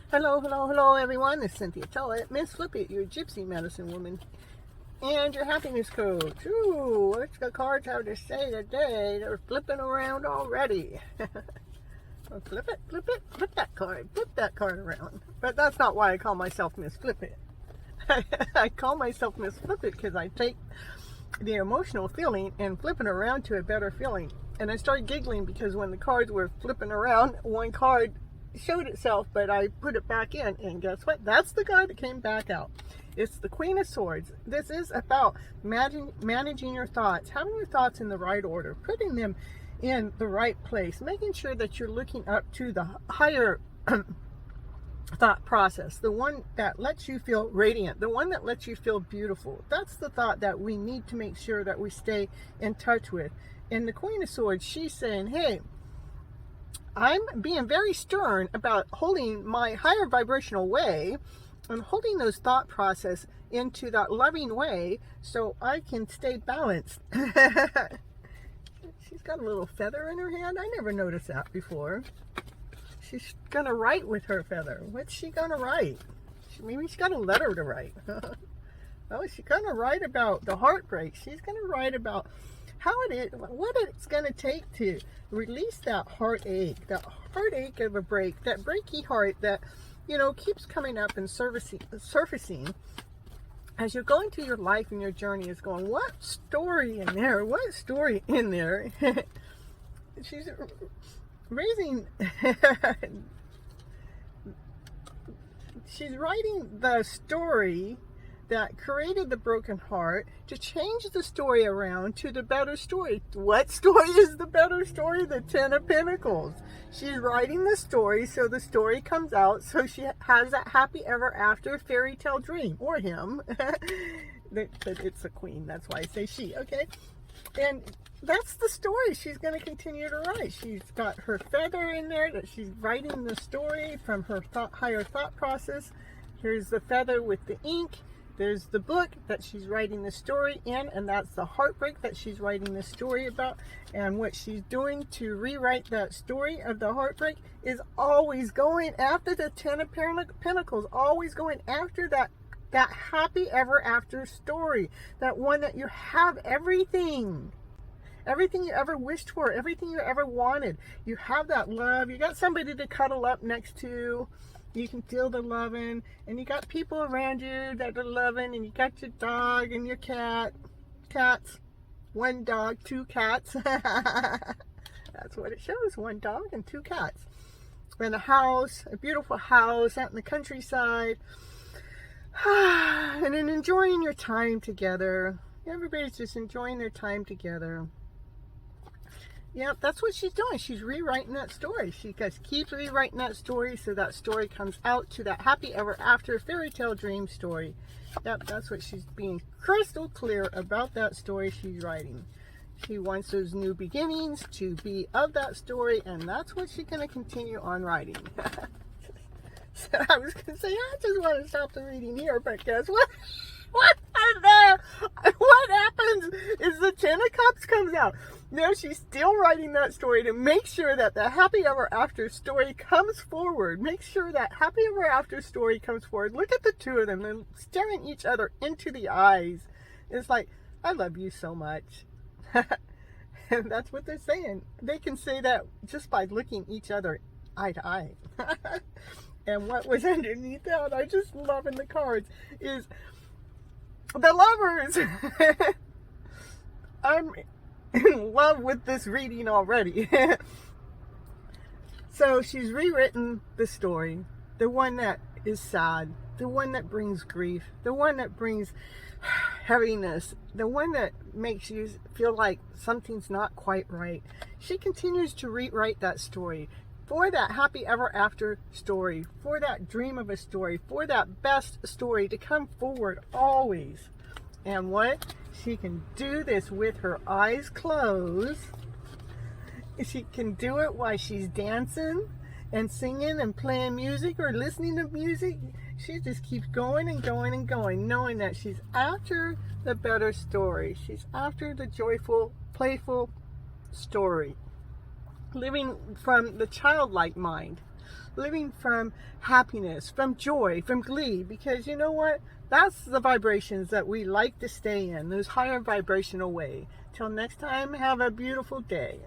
Hello, hello, hello, everyone. It's Cynthia Toet, Miss Flip It, your Gypsy medicine woman, and your happiness coach. Ooh, what's the cards have to say today? They're flipping around already. Flip it, flip that card around. But that's not why I call myself Miss Flip It. I call myself Miss Flip It because I take the emotional feeling and flip it around to a better feeling. And I started giggling because when the cards were flipping around, one card showed itself, but I put it back in, and guess what? That's the card that came back out. It's the Queen of Swords. This is about managing your thoughts, having your thoughts in the right order, putting them in the right place, making sure that you're looking up to the higher thought process, the one that lets you feel radiant, the one that lets you feel beautiful. That's the thought that we need to make sure that we stay in touch with. And the Queen of Swords, she's saying, hey, I'm being very stern about holding my higher vibrational way and holding those thought process into that loving way so I can stay balanced. She's got a little feather in her hand. I never noticed that before. She's gonna write with her feather. What's she gonna write? Maybe she's got a letter to write. Oh, she's gonna write about the heartbreak. She's gonna write about how it is, what it's going to take to release that heartache of a break, that breaky heart that, you know, keeps coming up and surfacing as you're going through your life, and your journey is going, what story in there? What story in there? She's raising, she's writing the story that created the broken heart to change the story around to the better story. What story is the better story? The Ten of Pentacles. She's writing the story so the story comes out, so she has that happy ever after fairy tale dream, or him. But it's a queen, that's why I say she, okay? And that's the story she's going to continue to write. She's got her feather in there that she's writing the story from her higher thought process. Here's the feather with the ink. There's the book that she's writing the story in, and that's the heartbreak that she's writing the story about. And what she's doing to rewrite that story of the heartbreak is always going after the Ten of Pentacles, always going after that happy ever after story, that one that you have everything you ever wished for, everything you ever wanted. You have that love, you got somebody to cuddle up next to, you can feel the loving, and you got people around you that are loving, and you got your dog and your cats, one dog, two cats. That's what it shows, one dog and two cats. And a house, a beautiful house out in the countryside, and then enjoying your time together. Everybody's just enjoying their time together. Yep, that's what she's doing. She's rewriting that story. She just keeps rewriting that story so that story comes out to that happy ever after fairy tale dream story. Yep, that's what she's being crystal clear about, that story she's writing. She wants those new beginnings to be of that story, and that's what she's going to continue on writing. So I was going to say, I just want to stop the reading here, but guess what? What happens is the Ten of Cups comes out. Now she's still writing that story to make sure that the happy ever after story comes forward. Make sure that happy ever after story comes forward. Look at the two of them. They're staring each other into the eyes. It's like, I love you so much. And that's what they're saying. They can say that just by looking each other eye to eye. And what was underneath that, I just love in the cards, is the lovers. I'm in love with this reading already. So she's rewritten the story, the one that is sad, the one that brings grief, the one that brings heaviness, the one that makes you feel like something's not quite right. She continues to rewrite that story for that happy ever after story, for that dream of a story, for that best story to come forward always. And what? She can do this with her eyes closed. She can do it while she's dancing and singing and playing music or listening to music. She just keeps going and going and going, knowing that she's after the better story. She's after the joyful, playful story. Living from the childlike mind. living from happiness, from joy, from glee, because you know what? That's the vibrations that we like to stay in, those higher vibrational way. Till next time, have a beautiful day.